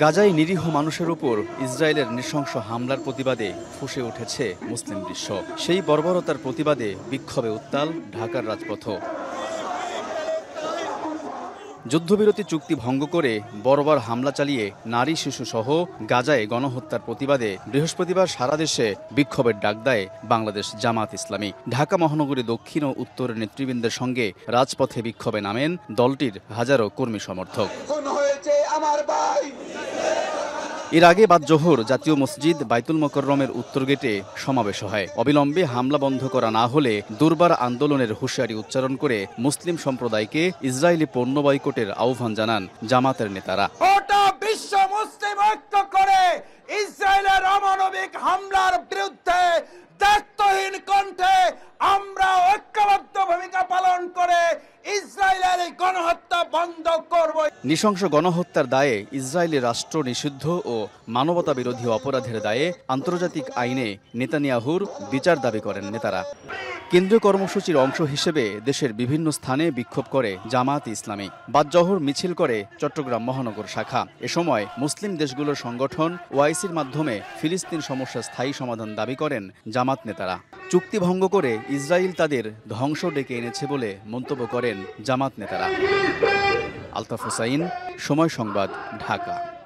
গাজায় নিরীহ মানুষের উপর ইসরায়েলের নৃশংস হামলার প্রতিবাদে ফুঁসে উঠেছে মুসলিম বিশ্ব। সেই বর্বরতার প্রতিবাদে বিক্ষোভে উত্তাল ঢাকার রাজপথ। যুদ্ধবিরতি চুক্তি ভঙ্গ করে বর্বর হামলা চালিয়ে নারী শিশুসহ গাজায় গণহত্যার প্রতিবাদে বৃহস্পতিবার সারা দেশে বিক্ষোভের ডাক দেয় বাংলাদেশ জামাত ইসলামী। ঢাকা মহানগরী দক্ষিণ ও উত্তরের নেতৃবৃন্দের সঙ্গে রাজপথে বিক্ষোভে নামেন দলটির হাজারো কর্মী সমর্থক। এর আগে বাদ জোহর জাতীয় মসজিদ বাইতুল মোকাররমের উত্তর গেটে সমাবেশ হয়। অবিলম্বে হামলা বন্ধ করা না হলে দুর্বার আন্দোলনের হুঁশিয়ারি উচ্চারণ করে মুসলিম সম্প্রদায়কে ইসরায়েলি পণ্য বয়কটের আহ্বান জানান জামাতের নেতারা। গোটা বিশ্ব মুসলিম ঐক্য করে ইসরায়েলের অমানবিক হামলার বিরুদ্ধে দায়িত্বহীন কণ্ঠে আমরা ঐক্যবদ্ধ ভূমিকা পালন করে ইসরায়েলের গণহত্যা বন্ধ করব। নৃশংস গণহত্যার দায়ে ইসরায়েলি রাষ্ট্র নিষিদ্ধ ও মানবতা বিরোধী অপরাধের দায়ে আন্তর্জাতিক আইনে নেতানিয়াহুর বিচার দাবি করেন নেতারা। কেন্দ্রীয় কর্মসূচির অংশ হিসেবে দেশের বিভিন্ন স্থানে বিক্ষোভ করে জামাত ইসলামী। বাদ জোহর মিছিল করে চট্টগ্রাম মহানগর শাখা। এ সময় মুসলিম দেশগুলোর সংগঠন ওআইসির মাধ্যমে ফিলিস্তিন সমস্যার স্থায়ী সমাধান দাবি করেন জামাত নেতারা। চুক্তি ভঙ্গ করে ইসরায়েল তাদের ধ্বংস ডেকে এনেছে বলে মন্তব্য করেন জামাত নেতারা। আলতাফ হোসাইন, সময় সংবাদ, ঢাকা।